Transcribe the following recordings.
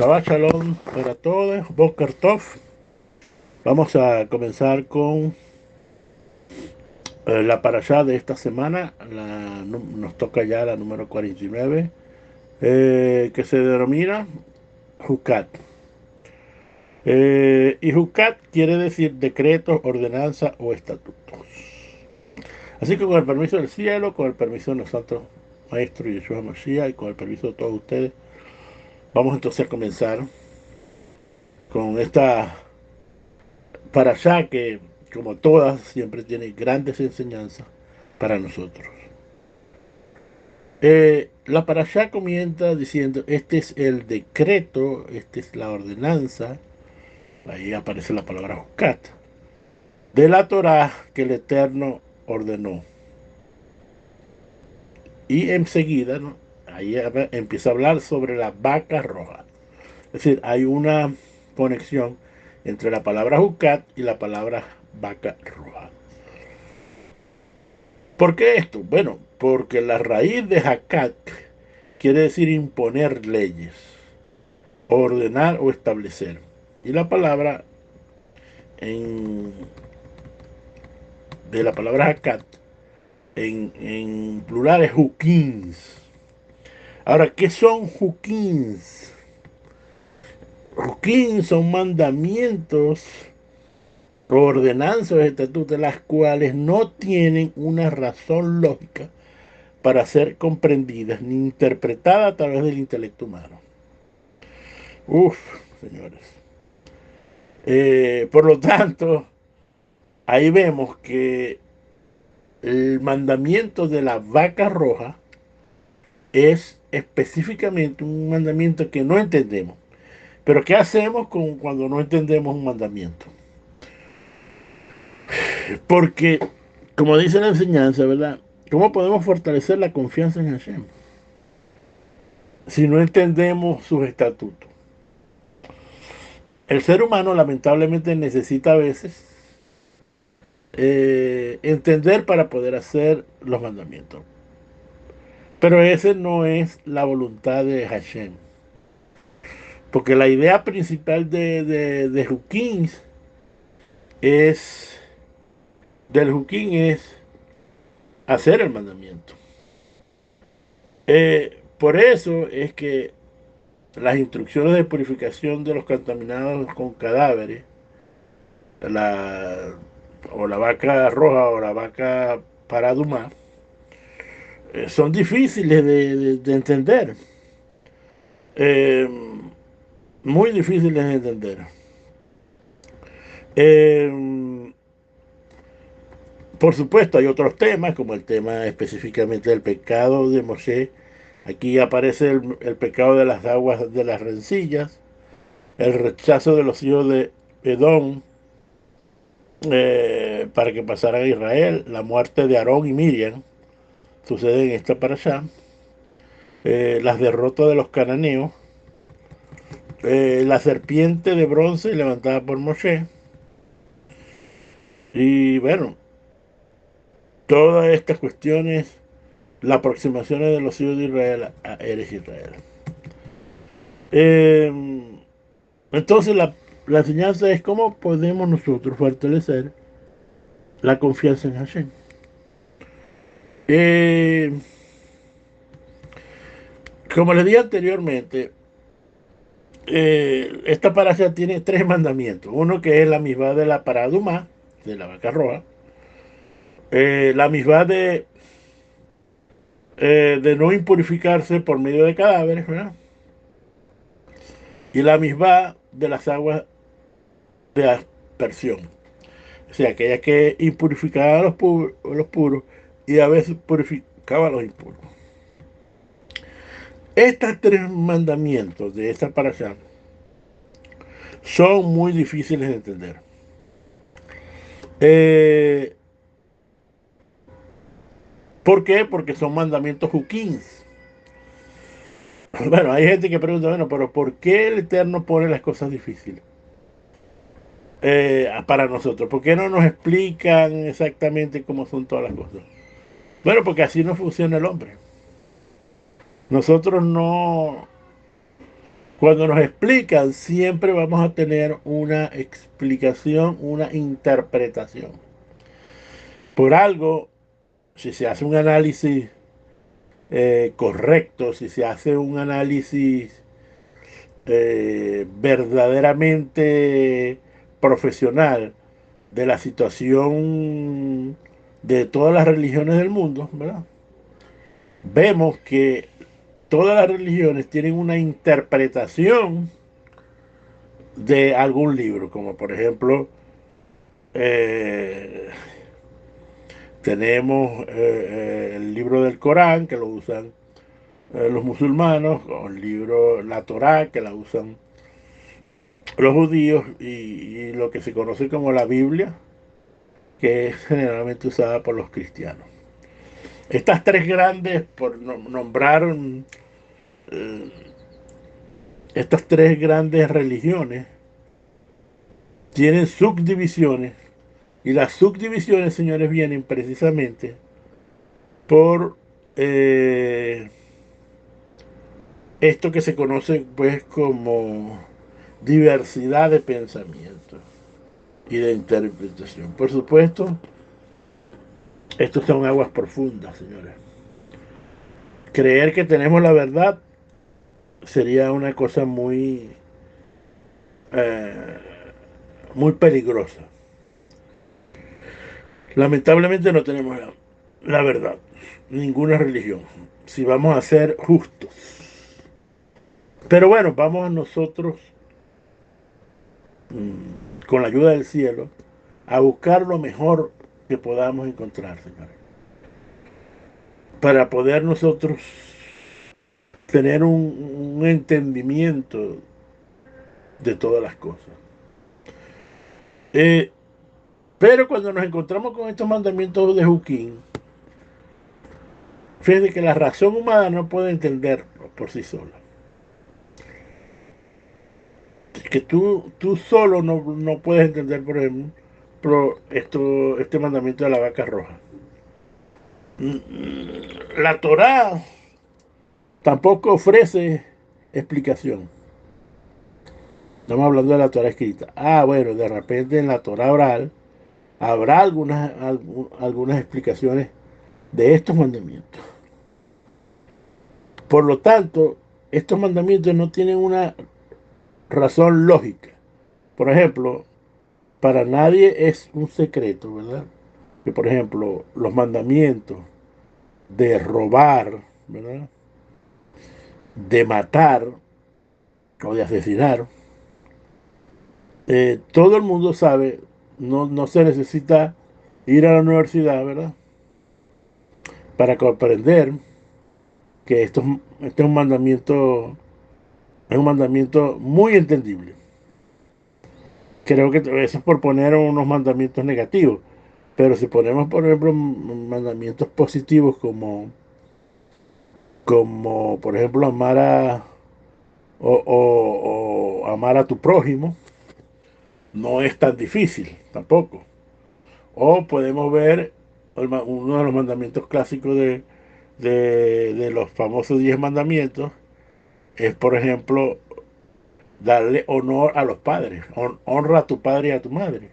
Shabbat Shalom para todos, Boker Tov. Vamos a comenzar con la parashá de esta semana. Nos toca ya la número 49, que se denomina Jucat. Y Jucat quiere decir decretos, ordenanzas o estatutos. Así que con el permiso del cielo, con el permiso de nosotros, Maestro Yeshua Mashiach, y con el permiso de todos ustedes, vamos entonces a comenzar con esta parashá que, como todas, siempre tiene grandes enseñanzas para nosotros. La parashá comienza diciendo, este es el decreto, esta es la ordenanza, ahí aparece la palabra Jucat, de la Torá que el Eterno ordenó. Y enseguida, ¿no?, ahí empieza a hablar sobre la vaca roja. Es decir, hay una conexión entre la palabra Jucat y la palabra vaca roja. ¿Por qué esto? Bueno, porque la raíz de Hakat quiere decir imponer leyes, ordenar o establecer. Y la palabra en, de la palabra Hakat en plural es Hukins. Ahora, ¿qué son Hukins? Hukins son mandamientos, ordenanzas, estatutos, las cuales no tienen una razón lógica para ser comprendidas ni interpretadas a través del intelecto humano. Uf, señores. Por lo tanto, ahí vemos que el mandamiento de la vaca roja es específicamente un mandamiento que no entendemos. Pero ¿qué hacemos cuando no entendemos un mandamiento? Porque, como dice la enseñanza, ¿verdad? ¿Cómo podemos fortalecer la confianza en Hashem si no entendemos sus estatutos? El ser humano lamentablemente necesita a veces entender para poder hacer los mandamientos. Pero esa no es la voluntad de Hashem. Porque la idea principal de Hukins es, del Hukim es hacer el mandamiento. Por eso es que las instrucciones de purificación de los contaminados con cadáveres, la, o la vaca roja o la vaca paradumá, son difíciles de entender. Eh, Muy difíciles de entender. Eh, por supuesto, hay otros temas, como el tema específicamente del pecado de Moshe. Aquí aparece el pecado de las aguas de las rencillas, el rechazo de los hijos de Edom para que pasaran a Israel, la muerte de Aarón y Miriam, sucede en esta parashá, las derrotas de los cananeos, la serpiente de bronce levantada por Moshe, y bueno, todas estas cuestiones, las aproximaciones de los hijos de Israel a Eres Israel. Eh, entonces la enseñanza es cómo podemos nosotros fortalecer la confianza en Hashem. Eh, Como les dije anteriormente, esta parasha tiene tres mandamientos. Uno que es la misma de la paraduma, de la vaca roja. La misma de no impurificarse por medio de cadáveres, ¿verdad? Y la misma de las aguas de aspersión. O sea, aquella que impurificaba a los puros y a veces purificaba a los impuros. Estos tres mandamientos de esta parasha son muy difíciles de entender. Eh, ¿Por qué? Porque son mandamientos juquins. Bueno, hay gente que pregunta, bueno, pero ¿por qué el Eterno pone las cosas difíciles para nosotros? ¿Por qué no nos explican exactamente cómo son todas las cosas? Bueno, porque así no funciona el hombre. Nosotros no, Cuando nos explican, siempre vamos a tener una explicación, una interpretación. Por algo, si se hace un análisis correcto, si se hace un análisis verdaderamente profesional de la situación de todas las religiones del mundo, ¿verdad? Vemos que todas las religiones tienen una interpretación de algún libro, como por ejemplo eh, tenemos el libro del Corán, que lo usan los musulmanos, o el libro, la Torá, que la usan los judíos, y lo que se conoce como la Biblia, que es generalmente usada por los cristianos. Estas tres grandes, por nombrar eh, estas tres grandes religiones, tienen subdivisiones, y las subdivisiones, señores, vienen precisamente por esto que se conoce pues como diversidad de pensamiento y de interpretación. Por supuesto, estos son aguas profundas, señores. Creer que tenemos la verdad sería una cosa eh, muy peligrosa. Lamentablemente no tenemos la verdad, ninguna religión, si vamos a ser justos. Pero bueno, vamos a nosotros, con la ayuda del cielo, a buscar lo mejor que podamos encontrar, señores, para poder nosotros tener un entendimiento de todas las cosas. Eh, pero cuando nos encontramos con estos mandamientos de Juquín, fíjate que la razón humana no puede entenderlo por sí sola. Que tú solo no puedes entender, por ejemplo, este mandamiento de la vaca roja. La Torá tampoco ofrece explicación. Estamos hablando de la Torá escrita. Ah, bueno, de repente en la Torá oral habrá algunas explicaciones de estos mandamientos. Por lo tanto, estos mandamientos no tienen una razón lógica. Por ejemplo, para nadie es un secreto, ¿verdad? Que por ejemplo, los mandamientos de robar, ¿verdad? De matar o de asesinar, todo el mundo sabe, no se necesita ir a la universidad, ¿verdad? Para comprender que este es un mandamiento muy entendible. Creo que eso es por poner unos mandamientos negativos, pero si ponemos, por ejemplo, mandamientos positivos como por ejemplo, o amar a tu prójimo, no es tan difícil tampoco. O podemos ver uno de los mandamientos clásicos de los famosos 10 mandamientos, es por ejemplo darle honor a los padres, honra a tu padre y a tu madre.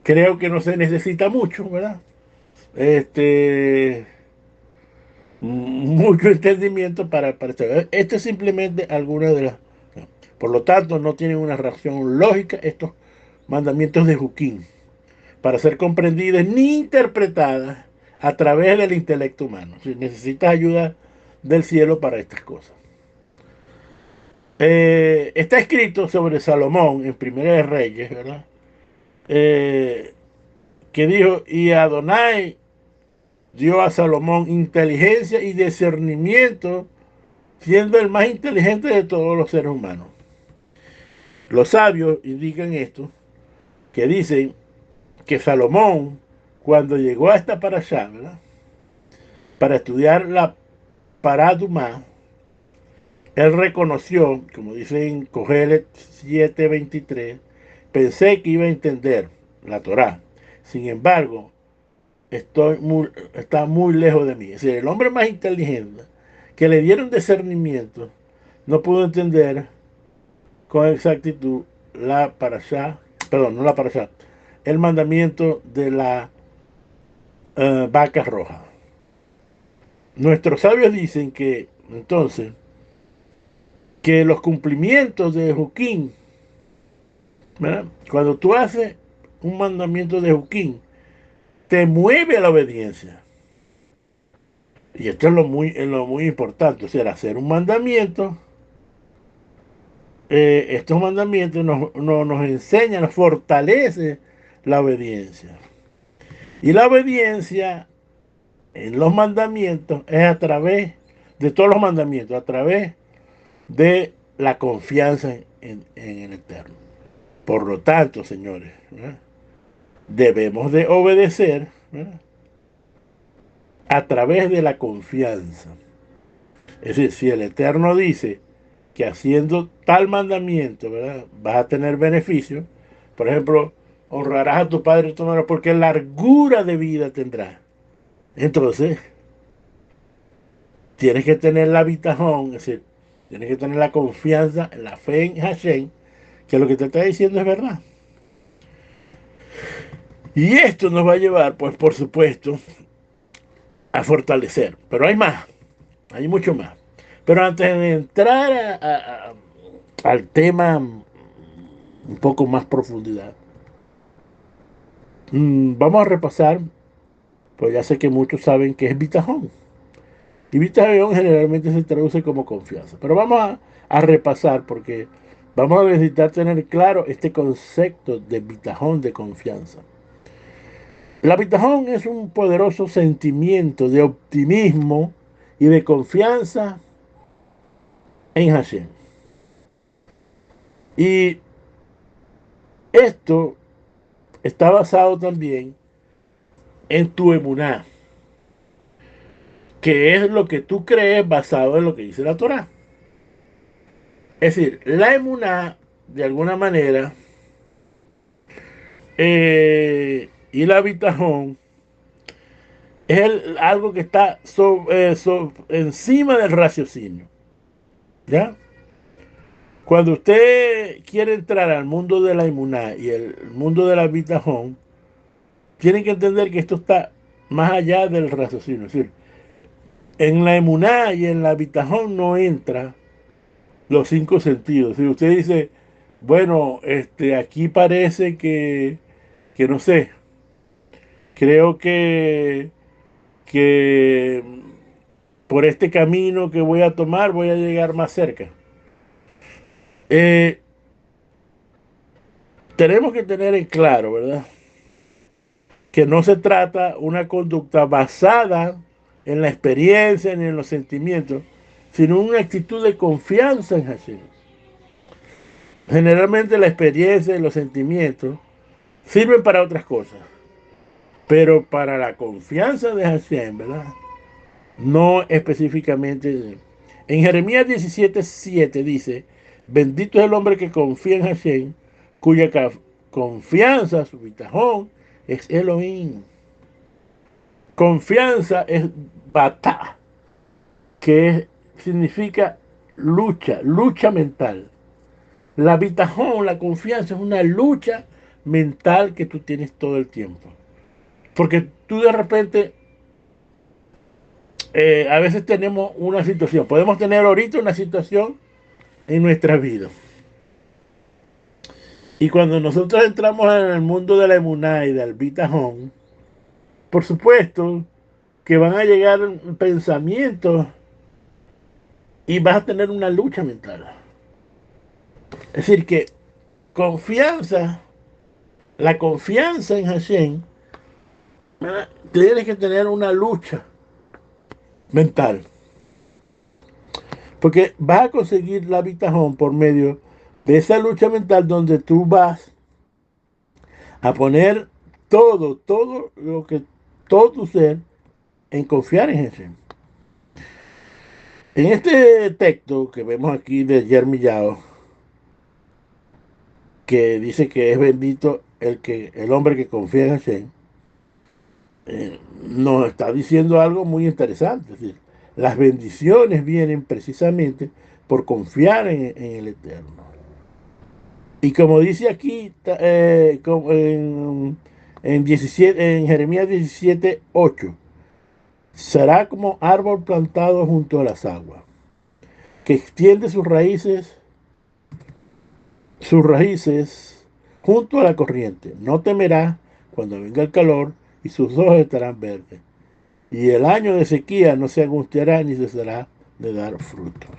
Creo que no se necesita mucho, ¿verdad? Este, mucho entendimiento para esto. Esto es simplemente alguna de las... Por lo tanto, no tienen una razón lógica estos mandamientos de Juquín para ser comprendidas ni interpretadas a través del intelecto humano. Si necesitas ayuda del cielo para estas cosas. Está escrito sobre Salomón en Primera de Reyes, ¿verdad? Que dijo, y Adonai dio a Salomón inteligencia y discernimiento, siendo el más inteligente de todos los seres humanos. Los sabios indican esto, que dicen que Salomón, cuando llegó a esta parashá, ¿verdad? Para estudiar la Paradumá, él reconoció, como dice en Cogelet 7:23, pensé que iba a entender la Torá. Sin embargo, está muy lejos de mí. Es decir, el hombre más inteligente que le dieron discernimiento no pudo entender con exactitud la parashá, perdón, no la parashá, el mandamiento de la vaca roja. Nuestros sabios dicen que, entonces, que los cumplimientos de Juquín, ¿verdad? Cuando tú haces un mandamiento de Juquín, te mueve a la obediencia. Y esto es lo muy importante, o sea, hacer un mandamiento, estos mandamientos nos enseñan, nos fortalece la obediencia. Y la obediencia en los mandamientos es a través de todos los mandamientos, a través de la confianza en el Eterno. Por lo tanto, señores, ¿verdad? Debemos de obedecer, ¿verdad? A través de la confianza. Es decir, si el Eterno dice que haciendo tal mandamiento, ¿verdad?, vas a tener beneficio, por ejemplo, honrarás a tu padre y tu madre porque largura de vida tendrás. Entonces, tienes que tener la bitajón, es decir, tienes que tener la confianza, la fe en Hashem, que lo que te está diciendo es verdad. Y esto nos va a llevar, pues por supuesto, a fortalecer. Pero hay más, hay mucho más. Pero antes de entrar al tema un poco más profundidad, vamos a repasar, pues ya sé que muchos saben que es bitajón. Y bitajón generalmente se traduce como confianza. Pero vamos a repasar porque vamos a necesitar tener claro este concepto de bitajón, de confianza. La bitajón es un poderoso sentimiento de optimismo y de confianza en Hashem. Y esto está basado también en tu emuná, que es lo que tú crees basado en lo que dice la Torah. Es decir, la emuná, de alguna manera, y la bitajón es algo que está encima del raciocinio. ¿Ya? Cuando usted quiere entrar al mundo de la emuná y el mundo de la bitajón, tienen que entender que esto está más allá del raciocinio. Es decir, en la emuná y en la bitajón no entra los cinco sentidos. Si usted dice, bueno, aquí parece que no sé, creo que por este camino que voy a tomar voy a llegar más cerca. Eh, Tenemos que tener en claro, ¿verdad?, que no se trata una conducta basada en la experiencia ni en los sentimientos, sino una actitud de confianza en Hashem. Generalmente la experiencia y los sentimientos sirven para otras cosas, pero para la confianza de Hashem, ¿verdad? No específicamente. En Jeremías 17:7 dice, bendito es el hombre que confía en Hashem, cuya confianza, su bitajón, es Elohim. Confianza es batá, significa lucha, lucha mental. La bitajón, la confianza es una lucha mental que tú tienes todo el tiempo. Porque tú de repente, a veces tenemos una situación, podemos tener ahorita una situación en nuestra vida. Y cuando nosotros entramos en el mundo de la emuná y del bitajón, por supuesto que van a llegar pensamientos y vas a tener una lucha mental. Es decir, que confianza, la confianza en Hashem, ¿verdad?, tienes que tener una lucha mental. Porque vas a conseguir la bitajón por medio de esa lucha mental donde tú vas a poner todo lo que, todo tu ser en confiar en Hashem. En este texto que vemos aquí de Yermillao, que dice que es bendito el hombre que confía en Hashem, nos está diciendo algo muy interesante. Es decir, las bendiciones vienen precisamente por confiar en el Eterno. Y como dice aquí en Jeremías 17:8, será como árbol plantado junto a las aguas, que extiende sus raíces junto a la corriente. No temerá cuando venga el calor y sus ojos estarán verdes. Y el año de sequía no se angustiará ni cesará de dar frutos.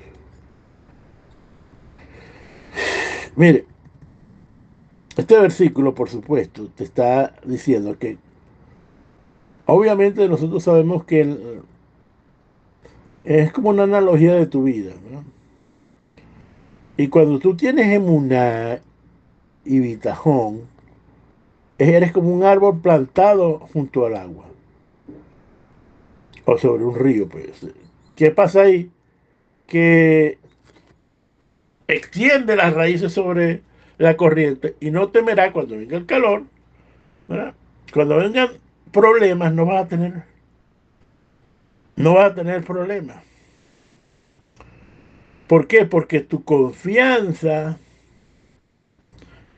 Mire, este versículo, por supuesto, te está diciendo que obviamente nosotros sabemos que es como una analogía de tu vida, ¿no? Y cuando tú tienes emuná y bitajón, eres como un árbol plantado junto al agua o sobre un río, pues. ¿Qué pasa ahí? Que extiende las raíces sobre la corriente y no temerá cuando venga el calor, ¿verdad? Cuando vengan problemas, no vas a tener problemas. ¿Por qué? Porque tu confianza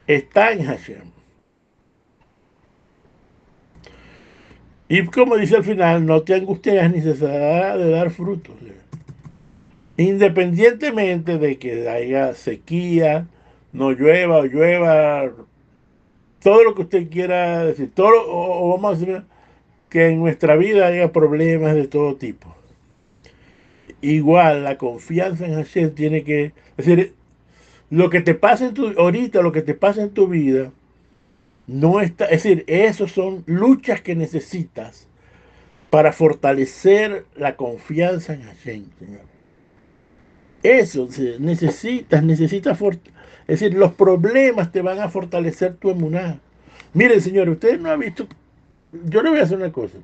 está en Hashem. Y como dice al final, no te angustias ni cesará de dar frutos. Independientemente de que haya sequía, no llueva o llueva, todo lo que usted quiera decir, o vamos a decir que en nuestra vida haya problemas de todo tipo. Igual, la confianza en Hashem tiene que, es decir, ahorita lo que te pasa en tu vida, no está, es decir, esos son luchas que necesitas para fortalecer la confianza en Hashem, Señor. Eso, es decir, los problemas te van a fortalecer tu emuná. Miren, señor, ustedes no han visto, yo le voy a hacer una cosa,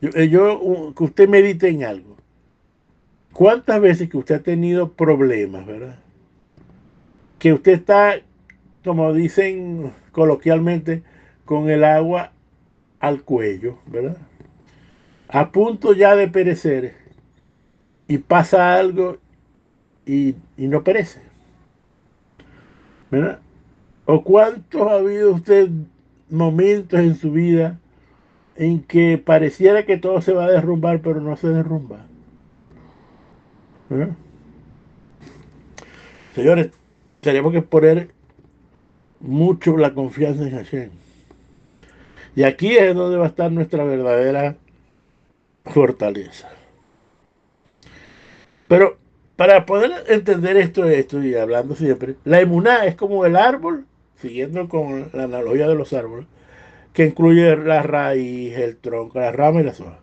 que usted medite en algo. ¿Cuántas veces que usted ha tenido problemas, verdad? Que usted está, como dicen coloquialmente, con el agua al cuello, ¿verdad? A punto ya de perecer y pasa algo y no perece, ¿verdad? ¿O cuántos ha habido usted momentos en su vida en que pareciera que todo se va a derrumbar, pero no se derrumba? ¿Verdad? Señores, tenemos que poner mucho la confianza en Hashem. Y aquí es donde va a estar nuestra verdadera fortaleza. Pero para poder entender esto y hablando siempre, la emuná es como el árbol, siguiendo con la analogía de los árboles, que incluye la raíz, el tronco, la rama y las hojas.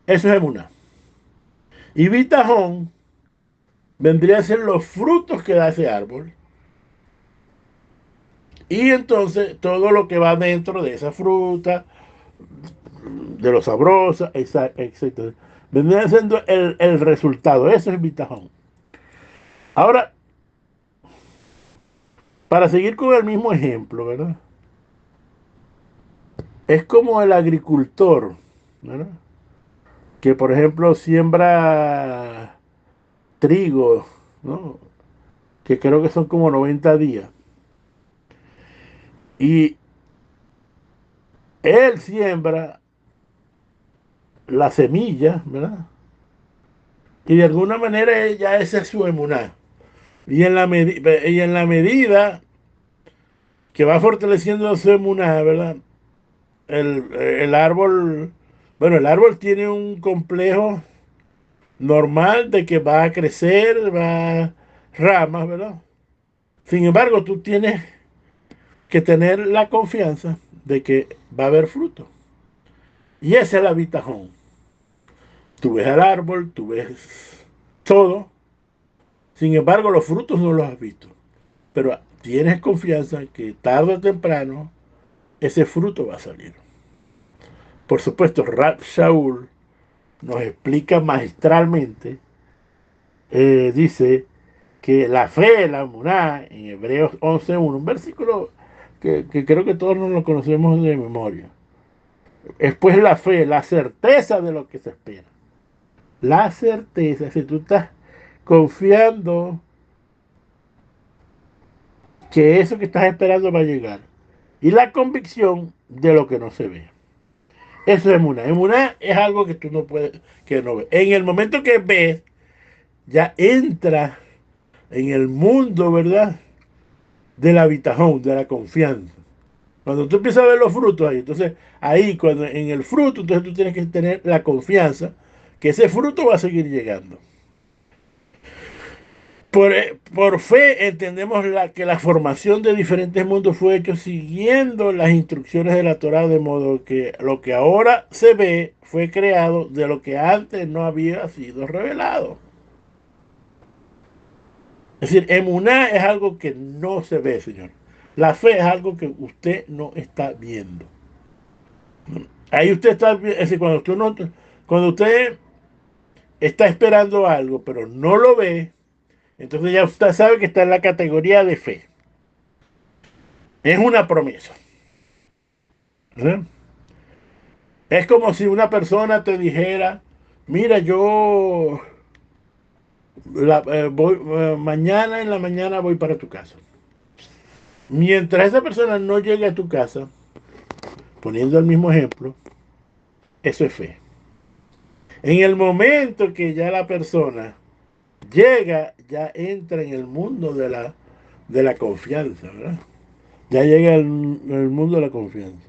Eso es emuná. Y bitajón vendría a ser los frutos que da ese árbol. Y entonces todo lo que va dentro de esa fruta, de lo sabrosa, etc. Vendría siendo el resultado. Eso es bitajón. Ahora, para seguir con el mismo ejemplo, ¿verdad? Es como el agricultor, ¿verdad? Que por ejemplo siembra trigo, ¿no? Que creo que son como 90 días. Y él siembra la semilla, ¿verdad? Y de alguna manera ya esa es su emuná. Y en la medida que va fortaleciendo su emuná, ¿verdad? El árbol, bueno, el árbol tiene un complejo normal de que va a crecer, va a ramas, ¿verdad? Sin embargo, tú tienes que tener la confianza de que va a haber fruto. Y esa es la bitajón. Tú ves el árbol, tú ves todo, sin embargo, los frutos no los has visto. Pero tienes confianza que tarde o temprano ese fruto va a salir. Por supuesto, Rab Shaul nos explica magistralmente, dice que la fe, la muná, en Hebreos 11:1, un versículo que creo que todos nos lo conocemos de memoria. Es pues la fe, la certeza de lo que se espera. La certeza, si tú estás confiando que eso que estás esperando va a llegar. Y la convicción de lo que no se ve. Eso es emuná. Emuná es algo que tú no puedes, que no ves. En el momento que ves, ya entra en el mundo, ¿verdad? Del habitajón, de la confianza. Cuando tú empiezas a ver los frutos ahí, entonces ahí cuando en el fruto, entonces tú tienes que tener la confianza que ese fruto va a seguir llegando. Por fe entendemos que la formación de diferentes mundos fue hecho siguiendo las instrucciones de la Torá, de modo que lo que ahora se ve fue creado de lo que antes no había sido revelado. Es decir, emuná es algo que no se ve, señor. La fe es algo que usted no está viendo. Ahí usted está, es decir, cuando usted está esperando algo, pero no lo ve, entonces ya usted sabe que está en la categoría de fe. Es una promesa. ¿Eh? Es como si una persona te dijera, mira, mañana en la mañana voy para tu casa. Mientras esa persona no llegue a tu casa, poniendo el mismo ejemplo, eso es fe. En el momento que ya la persona llega, ya entra en el mundo de la confianza, ¿verdad? Ya llega el mundo de la confianza.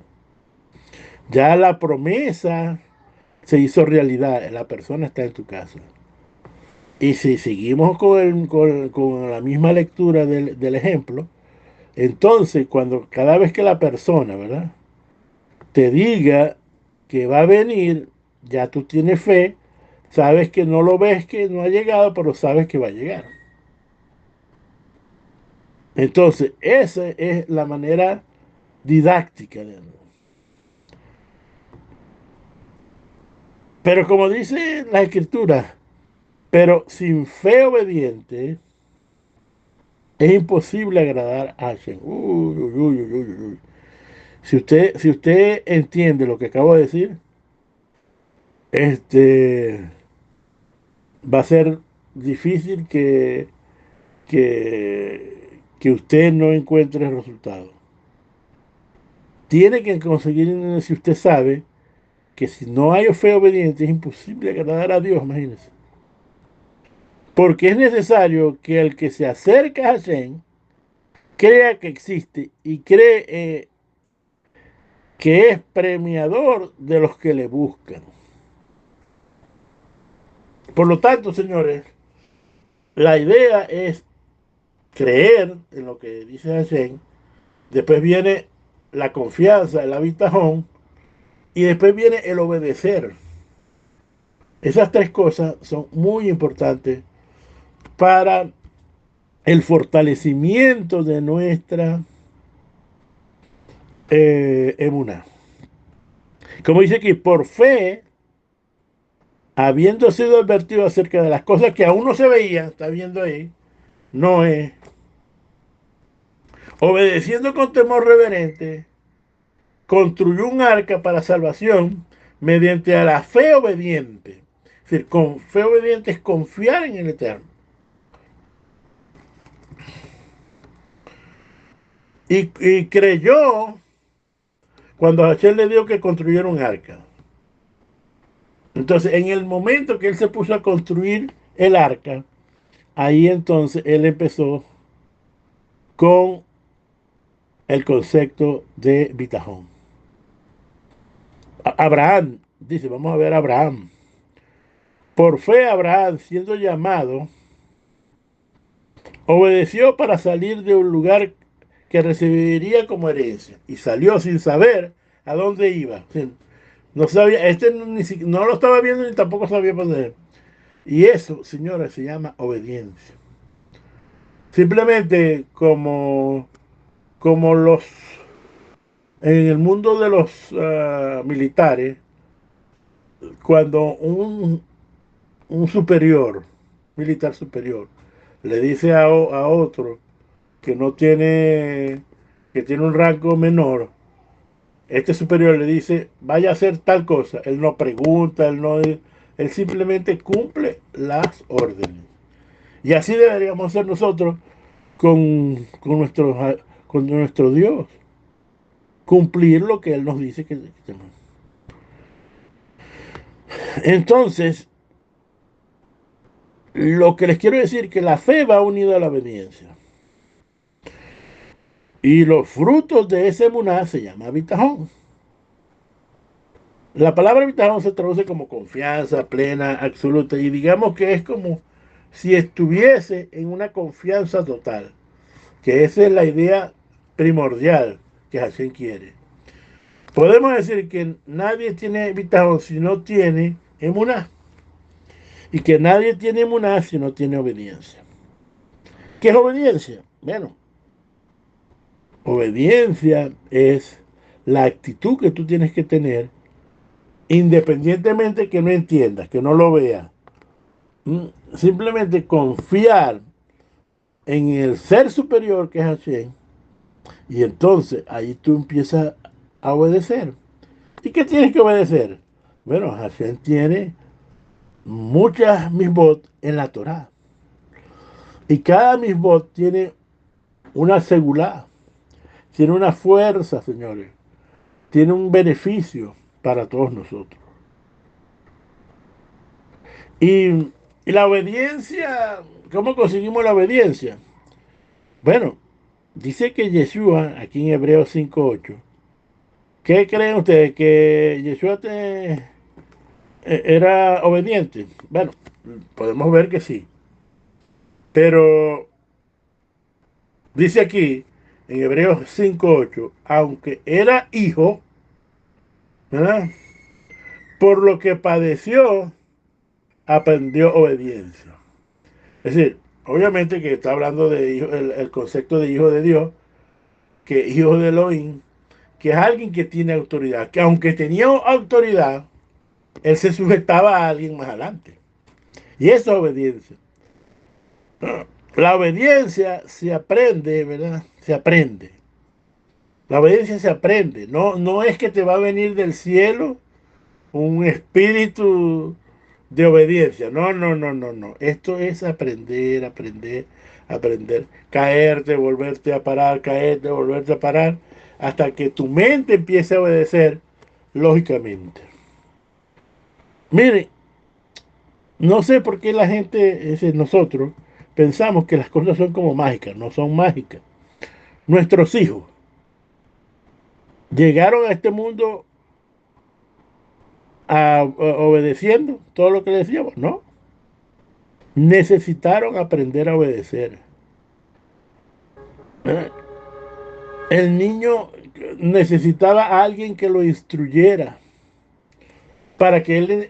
Ya la promesa se hizo realidad, la persona está en tu casa. Y si seguimos con la misma lectura del ejemplo, entonces cada vez que la persona, ¿verdad? Te diga que va a venir, ya tú tienes fe, sabes que no lo ves que no ha llegado, pero sabes que va a llegar. Entonces, esa es la manera didáctica. Pero como dice la escritura, pero sin fe obediente es imposible agradar a Hashem. Uy, uy, uy, uy, uy, uy. Si usted entiende lo que acabo de decir, este va a ser difícil que usted no encuentre el resultado. Tiene que conseguir, si usted sabe, que si no hay fe obediente es imposible agradar a Dios, imagínese. Porque es necesario que el que se acerca a Hashem crea que existe y cree que es premiador de los que le buscan. Por lo tanto, señores, la idea es creer en lo que dice Hashem, después viene la confianza, el habitajón, y después viene el obedecer. Esas tres cosas son muy importantes para el fortalecimiento de nuestra emuná. Como dice aquí, por fe, habiendo sido advertido acerca de las cosas que aún no se veían, está viendo ahí, Noé, obedeciendo con temor reverente, construyó un arca para salvación mediante a la fe obediente. Es decir, con fe obediente es confiar en el Eterno. Y creyó cuando Hashem le dijo que construyera un arca. Entonces, en el momento que él se puso a construir el arca, ahí entonces él empezó con el concepto de bitajón. Abraham, dice, vamos a ver a Abraham. Por fe Abraham, siendo llamado, obedeció para salir de un lugar que recibiría como herencia y salió sin saber a dónde iba. No sabía, no lo estaba viendo ni tampoco sabía para dónde. Y eso, señores, se llama obediencia. Simplemente como en el mundo de los militares, cuando un superior, militar superior, le dice a otro que no tiene, que tiene un rango menor, este superior le dice, vaya a hacer tal cosa. Él no pregunta, él simplemente cumple las órdenes. Y así deberíamos ser nosotros con nuestro Dios, cumplir lo que Él nos dice que tenemos. Entonces, lo que les quiero decir es que la fe va unida a la obediencia. Y los frutos de ese emuná se llama bitajón. La palabra bitajón se traduce como confianza plena, absoluta, y digamos que es como si estuviese en una confianza total, que esa es la idea primordial que Hashem quiere. Podemos decir que nadie tiene bitajón si no tiene emuná, y que nadie tiene emuná si no tiene obediencia. ¿Qué es obediencia? Bueno, obediencia es la actitud que tú tienes que tener independientemente que no entiendas, que no lo veas. Simplemente confiar en el ser superior que es Hashem y entonces ahí tú empiezas a obedecer. ¿Y qué tienes que obedecer? Bueno, Hashem tiene muchas misbot en la Torah y cada misbot tiene una segulá, tiene una fuerza, señores, tiene un beneficio para todos nosotros. Y la obediencia, ¿cómo conseguimos la obediencia? Bueno, dice que Yeshua, aquí en Hebreos 5:8, ¿qué creen ustedes? ¿Que Yeshua era obediente? Bueno, podemos ver que sí. Pero dice aquí, en Hebreos 5:8, aunque era hijo, ¿verdad? Por lo que padeció, aprendió obediencia. Es decir, obviamente que está hablando de hijo, el concepto de hijo de Dios, que hijo de Elohim, que es alguien que tiene autoridad, que aunque tenía autoridad, él se sujetaba a alguien más adelante. Y eso es obediencia. La obediencia se aprende, ¿verdad? Se aprende. La obediencia se aprende. No, no es que te va a venir del cielo un espíritu de obediencia. No, no, no, no, no. Esto es aprender, aprender, aprender. Caerte, volverte a parar, caerte, volverte a parar, hasta que tu mente empiece a obedecer lógicamente. Miren, no sé por qué la gente, nosotros, pensamos que las cosas son como mágicas. No son mágicas. Nuestros hijos llegaron a este mundo obedeciendo todo lo que le decíamos, ¿no? Necesitaron aprender a obedecer. El niño necesitaba a alguien que lo instruyera para que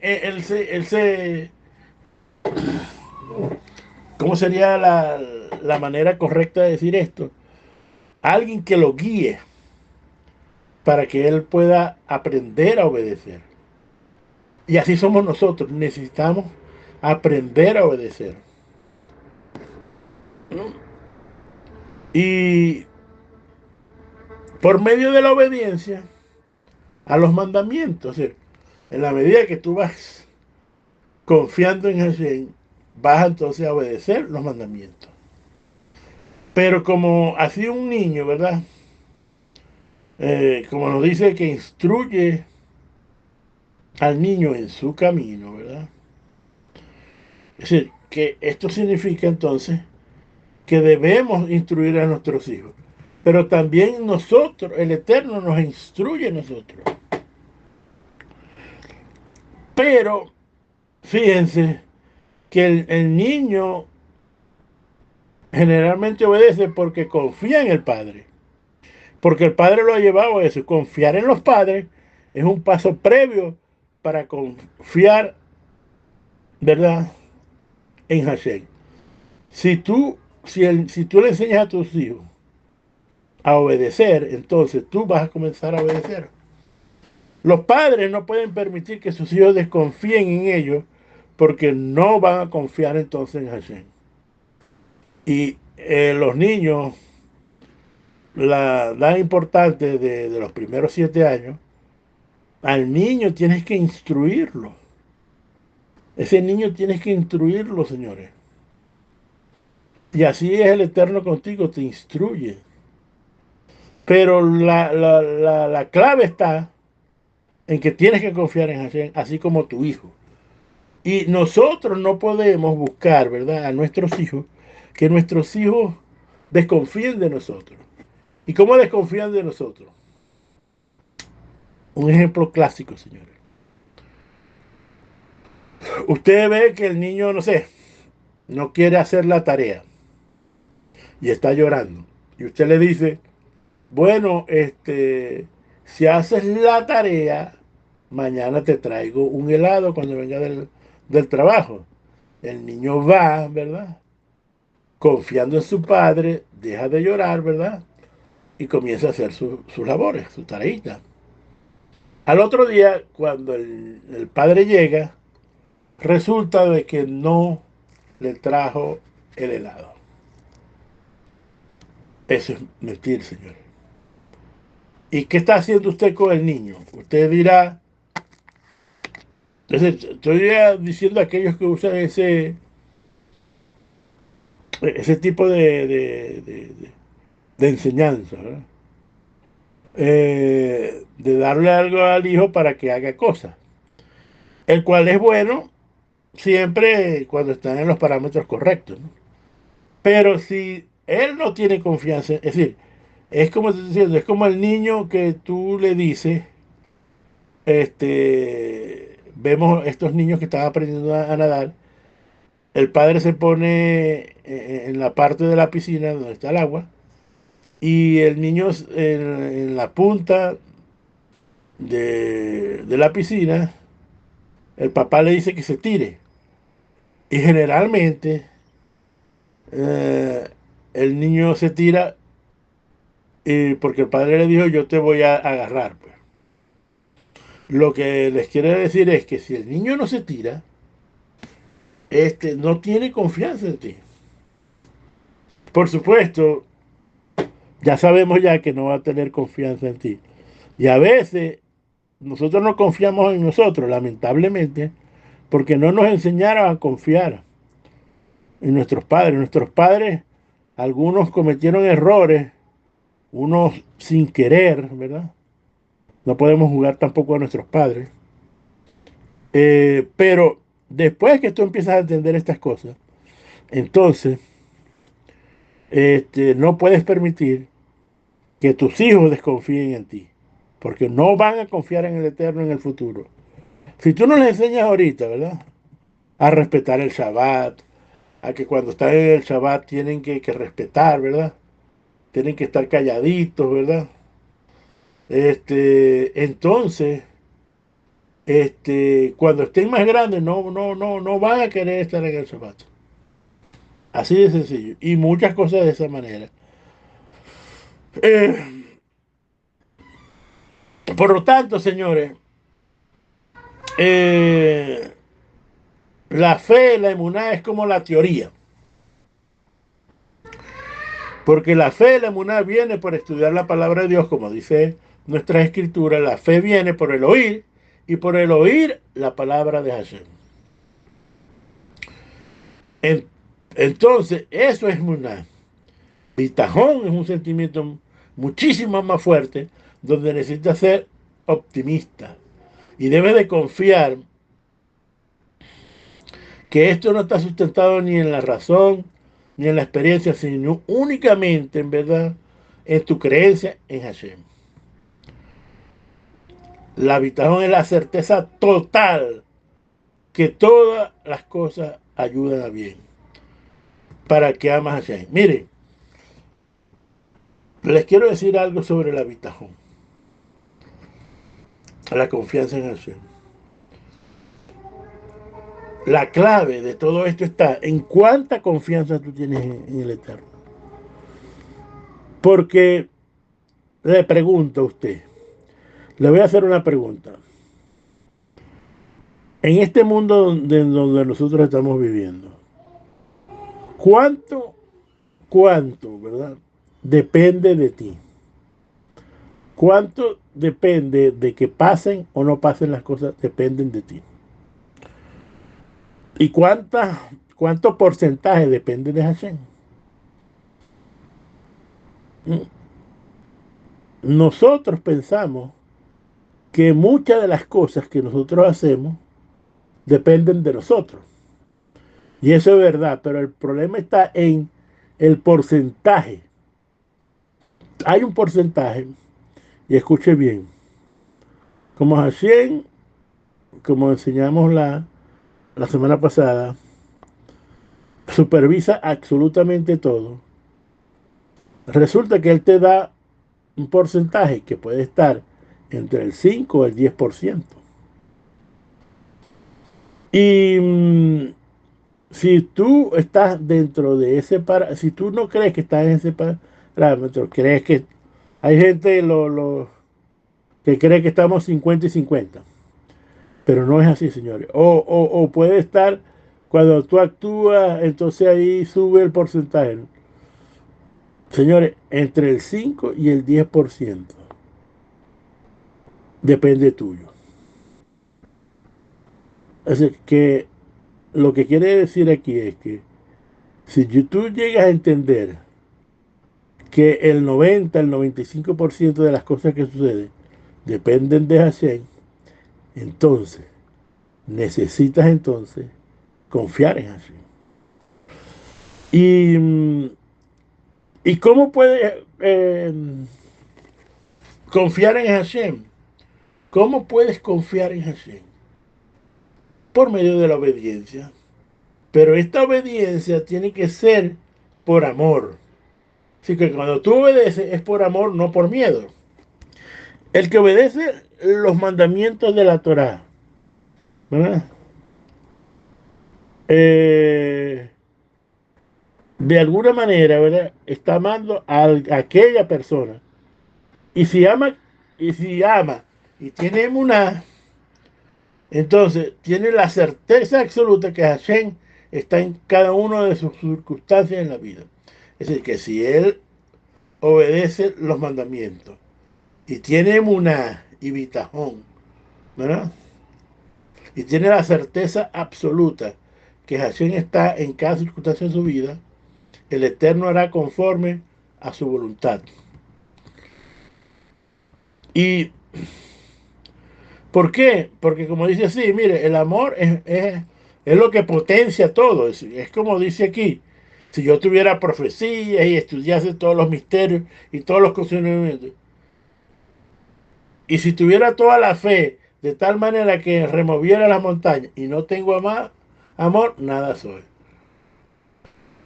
¿cómo sería la manera correcta de decir esto? Alguien que lo guíe para que él pueda aprender a obedecer. Y así somos nosotros, necesitamos aprender a obedecer. Y por medio de la obediencia a los mandamientos, en la medida que tú vas confiando en Hashem, vas entonces a obedecer los mandamientos. Pero como así un niño, ¿verdad? Como nos dice que instruye al niño en su camino, ¿verdad? Es decir, que esto significa entonces que debemos instruir a nuestros hijos. Pero también nosotros, el Eterno nos instruye a nosotros. Pero fíjense que el niño generalmente obedece porque confía en el padre. Porque el padre lo ha llevado a eso. Confiar en los padres es un paso previo para confiar, ¿verdad?, en Hashem. Si tú le enseñas a tus hijos a obedecer, entonces tú vas a comenzar a obedecer. Los padres no pueden permitir que sus hijos desconfíen en ellos porque no van a confiar entonces en Hashem. Y los niños, la edad importante de los primeros 7 años, al niño tienes que instruirlo. Ese niño tienes que instruirlo, señores. Y así es el Eterno contigo, te instruye. Pero la clave está en que tienes que confiar en Hashem, así como tu hijo. Y nosotros no podemos buscar, ¿verdad?, a nuestros hijos, que nuestros hijos desconfíen de nosotros. ¿Y cómo desconfían de nosotros? Un ejemplo clásico, señores. Usted ve que el niño, no sé, no quiere hacer la tarea y está llorando. Y usted le dice, bueno, si haces la tarea, mañana te traigo un helado cuando venga del trabajo. El niño va, ¿verdad? Confiando en su padre, deja de llorar, ¿verdad? Y comienza a hacer sus labores, su tareita. Al otro día, cuando el padre llega, resulta de que no le trajo el helado. Eso es mentir, señor. ¿Y qué está haciendo usted con el niño? Usted dirá, estoy diciendo a aquellos que usan ese tipo de enseñanza, ¿verdad? De darle algo al hijo para que haga cosas, el cual es bueno siempre cuando están en los parámetros correctos, ¿no? Pero si él no tiene confianza, es decir, es como estoy diciendo, es como el niño que tú le dices, vemos estos niños que están aprendiendo a nadar, el padre se pone en la parte de la piscina donde está el agua y el niño en la punta de la piscina, el papá le dice que se tire. Y generalmente eh, el niño se tira porque el padre le dijo yo te voy a agarrar. Pues. Lo que les quiere decir es que si el niño no se tira, no tiene confianza en ti. Por supuesto, ya sabemos ya que no va a tener confianza en ti. Y a veces nosotros no confiamos en nosotros, lamentablemente, porque no nos enseñaron a confiar en nuestros padres. Nuestros padres, algunos cometieron errores, unos sin querer, ¿verdad? No podemos jugar tampoco a nuestros padres. Pero después que tú empiezas a entender estas cosas, entonces no puedes permitir que tus hijos desconfíen en ti, porque no van a confiar en el Eterno en el futuro. Si tú no les enseñas ahorita, ¿verdad? A respetar el Shabbat, a que cuando están en el Shabbat tienen que respetar, ¿verdad? Tienen que estar calladitos, ¿verdad? Entonces, cuando estén más grandes, no van a querer estar en el Shabbat. Así de sencillo. Y muchas cosas de esa manera. Eh, por lo tanto, señores, eh, la fe, la emuná es como la teoría. Porque la fe, la emuná viene por estudiar la palabra de Dios, como dice nuestra escritura. La fe viene por el oír y por el oír la palabra de Hashem. En, entonces, eso es emuná. Bitajón es un sentimiento muchísimo más fuerte, donde necesitas ser optimista y debes de confiar que esto no está sustentado ni en la razón ni en la experiencia, sino únicamente, en verdad, en tu creencia en Hashem. La habitación es la certeza total que todas las cosas ayudan a bien para que amas a Hashem. Miren, les quiero decir algo sobre la habitación, la confianza en Hashem. La clave de todo esto está en cuánta confianza tú tienes en el Eterno. Porque le pregunto a usted, le voy a hacer una pregunta. En este mundo donde nosotros estamos viviendo, ¿cuánto, verdad? Depende de ti. ¿Cuánto depende de que pasen o no pasen las cosas? Dependen de ti. ¿Y cuánto porcentaje depende de Hashem? Nosotros pensamos que muchas de las cosas que nosotros hacemos dependen de nosotros. Y eso es verdad, pero el problema está en el porcentaje. Hay un porcentaje, y escuche bien, como Hashem, como enseñamos la semana pasada, supervisa absolutamente todo. Resulta que él te da un porcentaje que puede estar entre el 5 o el 10%. Y si tú estás dentro de ese parámetro, si tú no crees que estás en ese parámetro, crees que hay gente que cree que estamos 50 y 50, pero no es así, señores. O puede estar cuando tú actúas, entonces ahí sube el porcentaje. Señores, entre el 5 y el 10% depende tuyo. Así que lo que quiere decir aquí es que si tú llegas a entender que el 90, el 95% de las cosas que suceden dependen de Hashem, entonces necesitas entonces confiar en Hashem. ¿Y cómo puedes confiar en Hashem? ¿Cómo puedes confiar en Hashem? Por medio de la obediencia. Pero esta obediencia tiene que ser por amor. Así que cuando tú obedeces es por amor, no por miedo. El que obedece los mandamientos de la Torá, ¿verdad? Eh, de alguna manera, ¿verdad? Está amando a aquella persona. Y si ama, y tiene una, entonces tiene la certeza absoluta que Hashem está en cada una de sus circunstancias en la vida. Es decir, que si él obedece los mandamientos y tiene una y bitajón, ¿verdad? Y tiene la certeza absoluta que Hashem está en cada circunstancia de su vida, el Eterno hará conforme a su voluntad. ¿Y por qué? Porque como dice así, mire, el amor es lo que potencia todo. Es como dice aquí, si yo tuviera profecías y estudiase todos los misterios y todos los conocimientos, y si tuviera toda la fe de tal manera que removiera las montañas y no tengo amor, nada soy.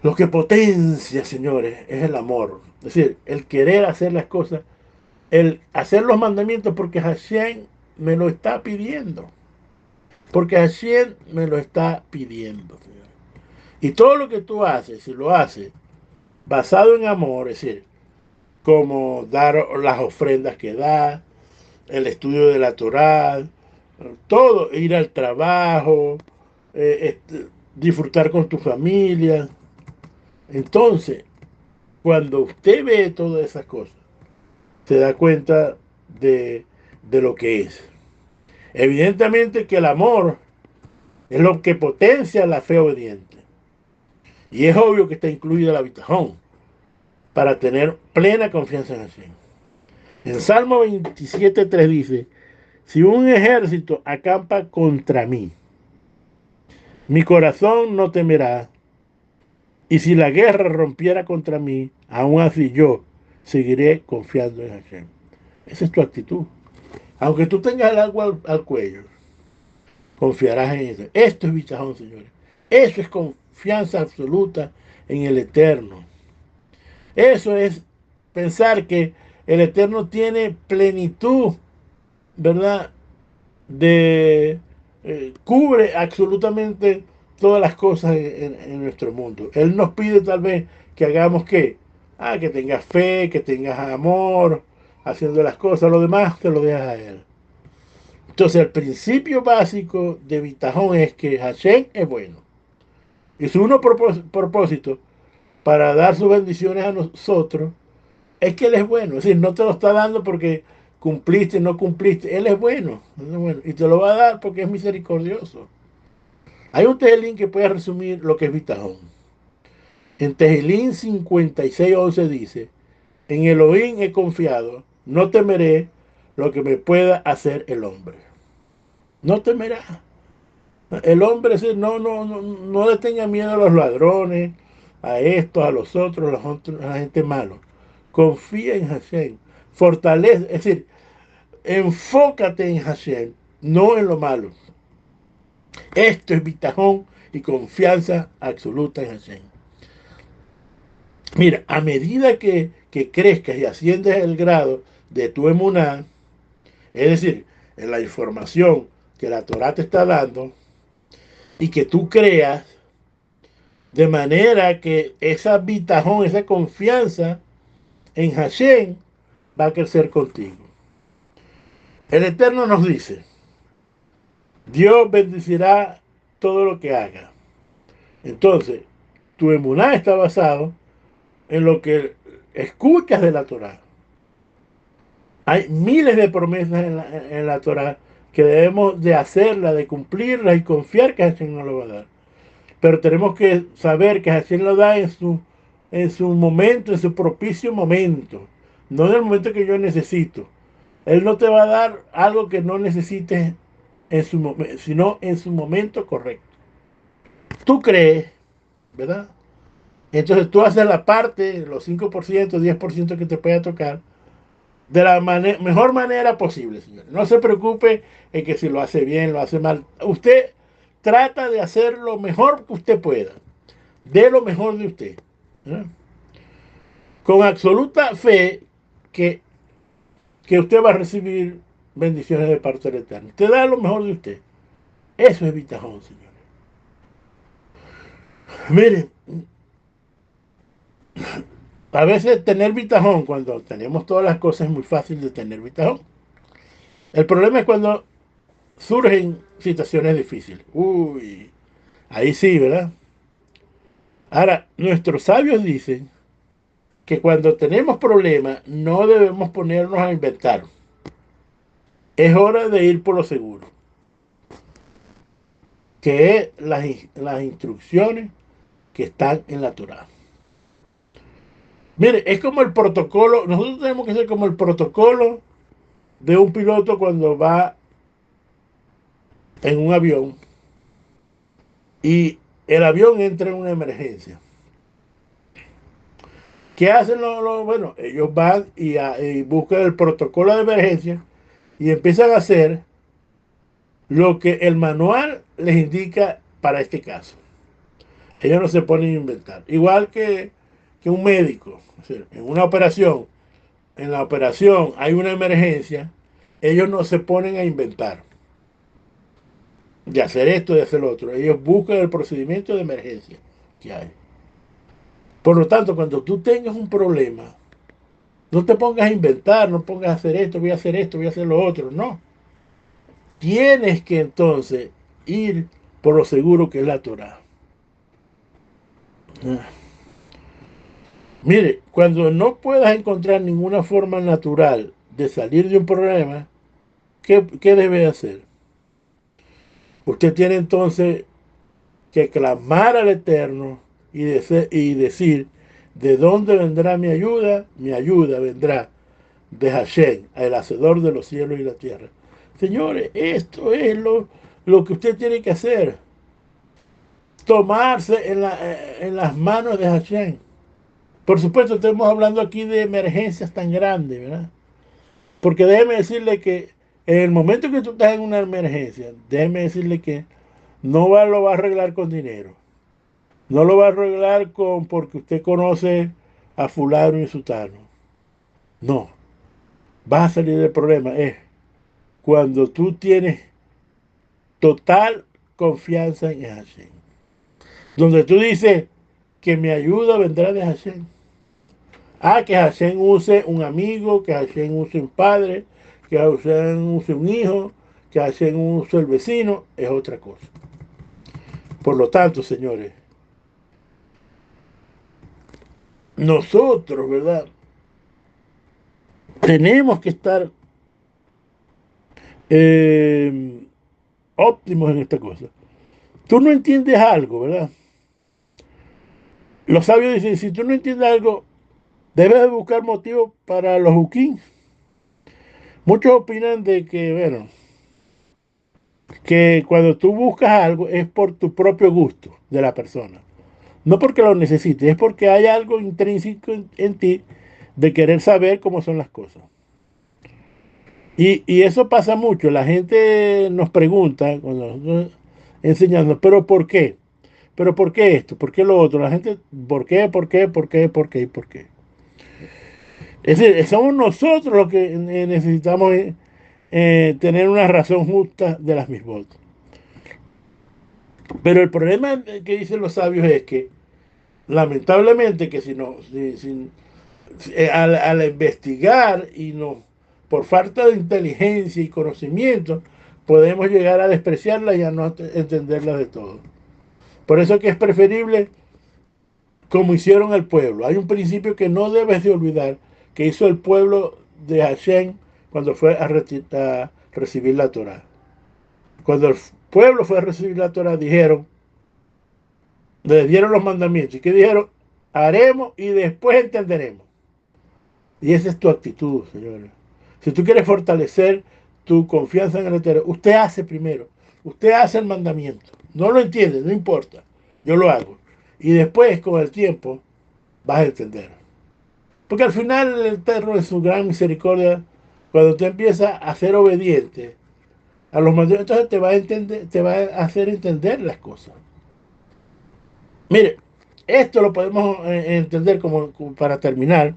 Lo que potencia, señores, es el amor. Es decir, el querer hacer las cosas, el hacer los mandamientos porque Hashem me lo está pidiendo. Porque Hashem me lo está pidiendo, señores. Y todo lo que tú haces, si lo haces basado en amor, es decir, como dar las ofrendas que da, el estudio de la Torá, todo, ir al trabajo, disfrutar con tu familia. Entonces, cuando usted ve todas esas cosas, se da cuenta de lo que es. Evidentemente que el amor es lo que potencia la fe obediente. Y es obvio que está incluida la bitajón para tener plena confianza en Hashem. En Salmo 27:3 dice, si un ejército acampa contra mí, mi corazón no temerá, y si la guerra rompiera contra mí, aún así yo seguiré confiando en Hashem. Esa es tu actitud. Aunque tú tengas el agua al cuello, confiarás en eso. Esto es bitajón, señores. Eso es confianza absoluta en el Eterno. Eso es pensar que el Eterno tiene plenitud, ¿verdad? Cubre absolutamente todas las cosas en nuestro mundo. Él nos pide tal vez que hagamos qué. Que tengas fe, que tengas amor, haciendo las cosas, lo demás te lo dejas a Él. Entonces el principio básico de Bitajón es que Hashem es bueno. Y su uno propósito para dar sus bendiciones a nosotros es que Él es bueno. Es decir, no te lo está dando porque cumpliste, no cumpliste. Él es bueno. Él es bueno. Y te lo va a dar porque es misericordioso. Hay un Tejelín que puede resumir lo que es Bitajón. En Tejelín 56:11 dice, En Elohim he confiado, no temeré lo que me pueda hacer el hombre. No temerá. El hombre no le tenga miedo a los ladrones, a estos, a los otros, a la gente malo. Confía en Hashem. Fortalece, es decir, enfócate en Hashem, no en lo malo. Esto es bitajón y confianza absoluta en Hashem. Mira, a medida que crezcas y asciendes el grado de tu emuná, es decir, en la información que la Torah te está dando y que tú creas, de manera que esa bitajón, esa confianza en Hashem va a crecer contigo. El Eterno nos dice, Dios bendecirá todo lo que haga. Entonces, tu emuná está basado en lo que escuchas de la Torah. Hay miles de promesas en la Torah que debemos de hacerlas, de cumplirlas y confiar que Hashem nos lo va a dar. Pero tenemos que saber que Hashem lo da en su momento, en su propicio momento, no en el momento que yo necesito. Él no te va a dar algo que no necesites en su momento, sino en su momento correcto. Tú crees, ¿verdad? Entonces tú haces la parte, los 5%, 10% que te pueda tocar, de la mejor manera posible, señor. No se preocupe en que si lo hace bien, lo hace mal. Usted trata de hacer lo mejor que usted pueda. De lo mejor de usted. ¿No? Con absoluta fe que, que usted va a recibir bendiciones de parte del Eterno. Usted da lo mejor de usted. Eso es bitajón, señores. Miren, a veces tener bitajón, cuando tenemos todas las cosas, es muy fácil de tener bitajón. El problema es cuando surgen situaciones difíciles. Uy, ahí sí, ¿verdad? Ahora, nuestros sabios dicen que cuando tenemos problemas no debemos ponernos a inventar. Es hora de ir por lo seguro, que es las instrucciones que están en la Torah. Mire, es como el protocolo, nosotros tenemos que ser como el protocolo de un piloto cuando va en un avión y el avión entra en una emergencia. ¿Qué hacen bueno, ellos van y buscan el protocolo de emergencia y empiezan a hacer lo que el manual les indica para este caso. Ellos no se ponen a inventar. Igual que un médico. O sea, en la operación hay una emergencia, ellos no se ponen a inventar de hacer esto, de hacer lo otro. Ellos buscan el procedimiento de emergencia que hay. Por lo tanto, cuando tú tengas un problema, no te pongas a inventar, no pongas a hacer esto, voy a hacer esto, voy a hacer lo otro. No. Tienes que entonces ir por lo seguro que es la Torah. Mire, cuando no puedas encontrar ninguna forma natural de salir de un problema, ¿qué debe hacer? Usted tiene entonces que clamar al Eterno y decir, ¿de dónde vendrá mi ayuda? Mi ayuda vendrá de Hashem, el hacedor de los cielos y la tierra. Señores, esto es lo que usted tiene que hacer. Tomarse en las manos de Hashem. Por supuesto, estamos hablando aquí de emergencias tan grandes, ¿verdad? Porque déjeme decirle que en el momento que tú estás en una emergencia, déjeme decirle que lo va a arreglar con dinero. No lo va a arreglar porque usted conoce a fulano y sutano. No. Vas a salir del problema. Es cuando tú tienes total confianza en Hashem. Donde tú dices que mi ayuda vendrá de Hashem. Que Hashem use un amigo, que Hashem use un padre, que Hashem use un hijo, que Hashem use el vecino, es otra cosa. Por lo tanto, señores, nosotros, ¿verdad? Tenemos que estar eh, óptimos en esta cosa. Tú no entiendes algo, ¿verdad? Los sabios dicen, si tú no entiendes algo, Debes de buscar motivos para los huquín. Muchos opinan de que, bueno, que cuando tú buscas algo es por tu propio gusto de la persona. No porque lo necesites, es porque hay algo intrínseco en ti de querer saber cómo son las cosas. Y eso pasa mucho. La gente nos pregunta cuando nosotros enseñando, ¿pero por qué? ¿Pero por qué esto? ¿Por qué lo otro? La gente, ¿por qué? ¿Por qué? ¿Por qué? ¿Por qué? ¿Por qué? Es decir, somos nosotros los que necesitamos tener una razón justa de las mismas. Pero el problema que dicen los sabios es que, lamentablemente, que si no, al investigar y no, por falta de inteligencia y conocimiento, podemos llegar a despreciarla y a no entenderla de todo. Por eso que es preferible como hicieron el pueblo. Hay un principio que no debes de olvidar que hizo el pueblo de Hashem cuando fue a recibir la Torah. Cuando el pueblo fue a recibir la Torah, dijeron, le dieron los mandamientos. ¿Y qué dijeron? Haremos y después entenderemos. Y esa es tu actitud, señores. Si tú quieres fortalecer tu confianza en el Eterno, usted hace primero. Usted hace el mandamiento. No lo entiende, no importa. Yo lo hago. Y después, con el tiempo, vas a entender. Porque al final el Eterno, en su gran misericordia, cuando tú empiezas a ser obediente a los mandamientos, entonces te va a entender, te va a hacer entender las cosas. Mire, esto lo podemos entender como para terminar,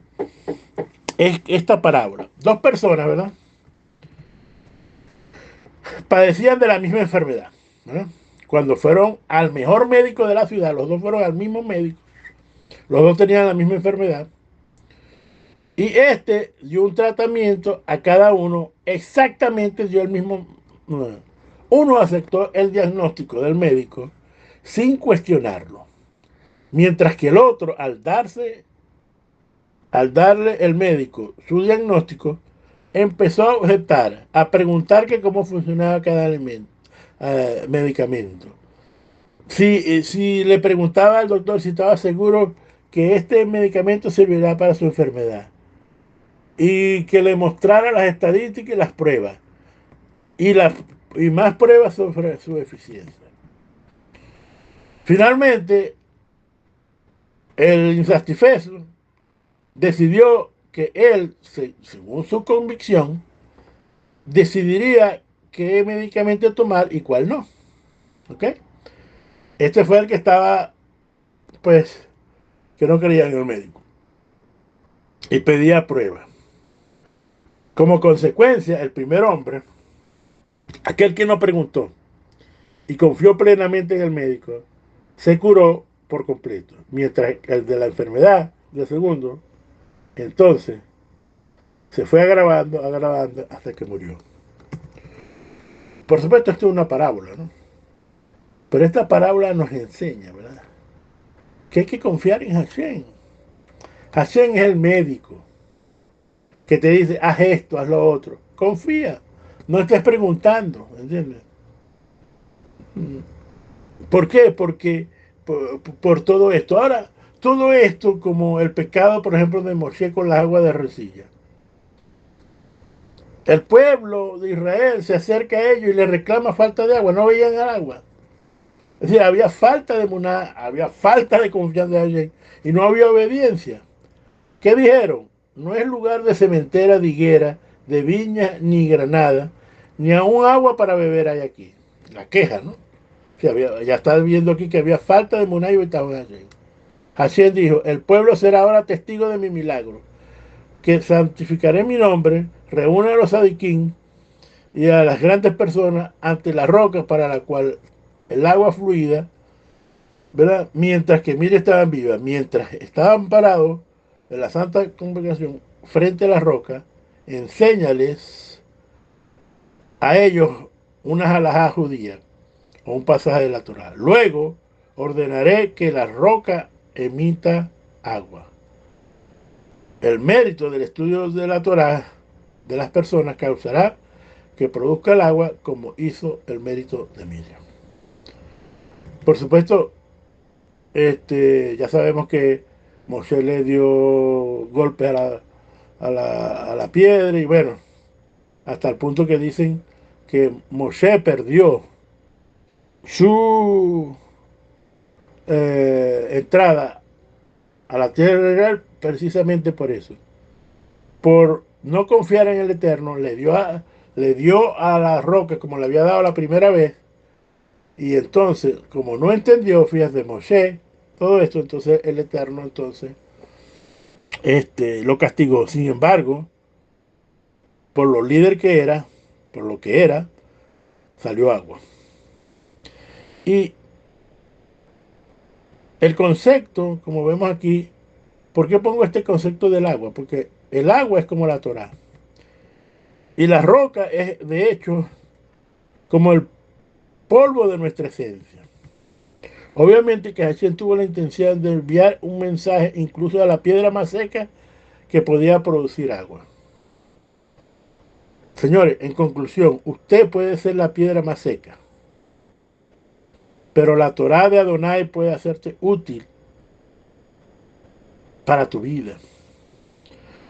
es esta parábola. Dos personas, ¿verdad? Padecían de la misma enfermedad, ¿verdad? Cuando fueron al mejor médico de la ciudad, los dos fueron al mismo médico, los dos tenían la misma enfermedad, y este dio un tratamiento a cada uno, exactamente dio el mismo. Uno aceptó el diagnóstico del médico sin cuestionarlo, mientras que el otro, al darle el médico su diagnóstico, empezó a objetar, a preguntar que cómo funcionaba cada medicamento. Si le preguntaba al doctor si estaba seguro que este medicamento servirá para su enfermedad y que le mostrara las estadísticas y las pruebas y, las, y más pruebas sobre su eficiencia. Finalmente, el insatisfecho decidió que él, según su convicción, decidiría qué medicamento tomar y cuál no. ¿Ok? Este fue el que estaba, pues, que no creía en el médico y pedía pruebas. Como consecuencia, el primer hombre, aquel que no preguntó y confió plenamente en el médico, se curó por completo, mientras el de la enfermedad del segundo, entonces, se fue agravando, agravando hasta que murió. Por supuesto, esto es una parábola, ¿no? Pero esta parábola nos enseña, ¿verdad? Que hay que confiar en Hashem. Hashem es el médico que te dice, haz esto, haz lo otro. Confía. No estés preguntando, ¿entiendes? ¿Por qué? Porque por todo esto. Ahora, todo esto como el pecado, por ejemplo, de Moshe con las aguas de arrecilla. El pueblo de Israel se acerca a ellos y le reclama falta de agua. No veían el agua. Es decir, había falta de muná, había falta de confianza en alguien y no había obediencia. ¿Qué dijeron? No es lugar de cementera, de higuera, de viña ni granada, ni aún agua para beber hay aquí. La queja, ¿no? Sí, ya está viendo aquí que había falta de muná y estaban allí. Hashem dijo, el pueblo será ahora testigo de mi milagro, que santificaré mi nombre, reúne a los sadiquín y a las grandes personas ante la roca para la cual el agua fluida, ¿verdad? Mientras que mire estaban vivas, mientras estaban parados en la santa congregación frente a la roca, enséñales a ellos una halajá judía o un pasaje de la Torah. Luego ordenaré que la roca emita agua. El mérito del estudio de la Torah de las personas causará que produzca el agua como hizo el mérito de Miriam. Por supuesto, ya sabemos que Moshe le dio golpe a la piedra y bueno, hasta el punto que dicen que Moshe perdió su entrada a la tierra de Israel precisamente por eso. Por no confiar en el Eterno, le dio a la roca como le había dado la primera vez. Y entonces, como no entendió, fíjate, Moshe, todo esto, entonces el Eterno entonces lo castigó. Sin embargo, por lo líder que era, por lo que era, salió agua. Y el concepto, como vemos aquí, ¿por qué pongo este concepto del agua? Porque el agua es como la Torá. Y la roca es, de hecho, como el polvo de nuestra esencia. Obviamente que Hashem tuvo la intención de enviar un mensaje incluso a la piedra más seca que podía producir agua. Señores, en conclusión, usted puede ser la piedra más seca, pero la Torá de Adonai puede hacerte útil para tu vida.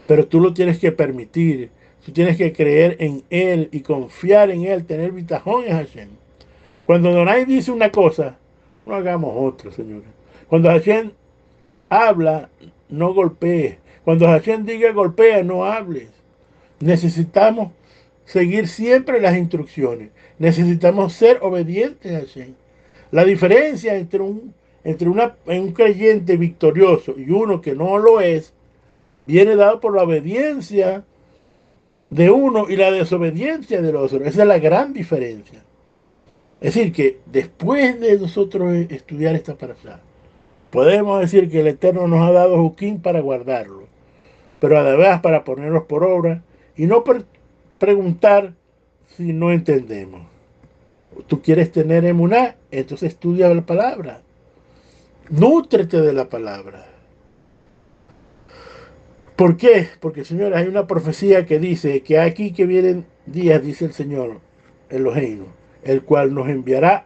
Pero tú lo tienes que permitir, tú tienes que creer en Él y confiar en Él, tener bitajón en Hashem. Cuando Adonai dice una cosa, no hagamos otra, señores. Cuando Hashem habla, no golpees. Cuando Hashem diga golpea, no hables. Necesitamos seguir siempre las instrucciones. Necesitamos ser obedientes a Hashem. La diferencia un creyente victorioso y uno que no lo es, viene dado por la obediencia de uno y la desobediencia del otro. Esa es la gran diferencia. Es decir, que después de nosotros estudiar esta parasha, podemos decir que el Eterno nos ha dado Juquín para guardarlo, pero además para ponerlos por obra y no preguntar si no entendemos. Tú quieres tener emuná, entonces estudia la palabra. Nútrete de la palabra. ¿Por qué? Porque, señores, hay una profecía que dice que aquí que vienen días, dice el Señor, Eloheinu, el cual nos enviará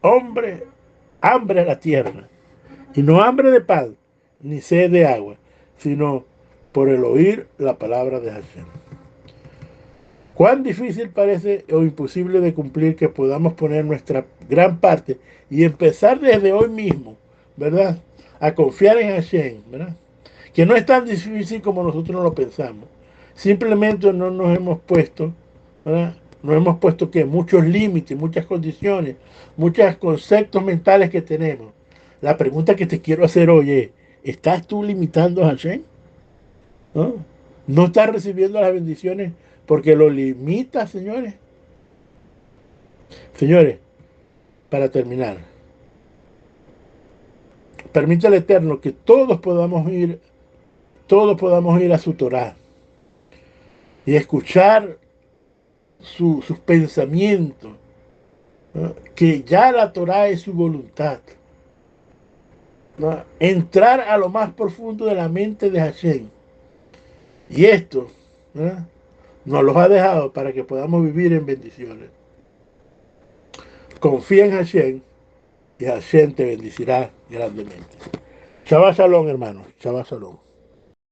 hambre a la tierra. Y no hambre de pan, ni sed de agua, sino por el oír la palabra de Hashem. Cuán difícil parece o imposible de cumplir que podamos poner nuestra gran parte y empezar desde hoy mismo, ¿verdad? A confiar en Hashem, ¿verdad? Que no es tan difícil como nosotros lo pensamos. Simplemente no nos hemos puesto, ¿verdad? Nos hemos puesto que muchos límites, muchas condiciones, muchos conceptos mentales que tenemos. La pregunta que te quiero hacer hoy es, ¿estás tú limitando a Hashem? ¿No? ¿No estás recibiendo las bendiciones porque lo limitas, señores? Señores, para terminar, permite al Eterno que todos podamos ir a su Torah y escuchar sus pensamientos, ¿no? Que ya la Torah es su voluntad, ¿no? Entrar a lo más profundo de la mente de Hashem. Y esto, ¿no? Nos los ha dejado para que podamos vivir en bendiciones. Confía en Hashem y Hashem te bendecirá grandemente. Shabbat Shalom, hermanos. Shabbat Shalom.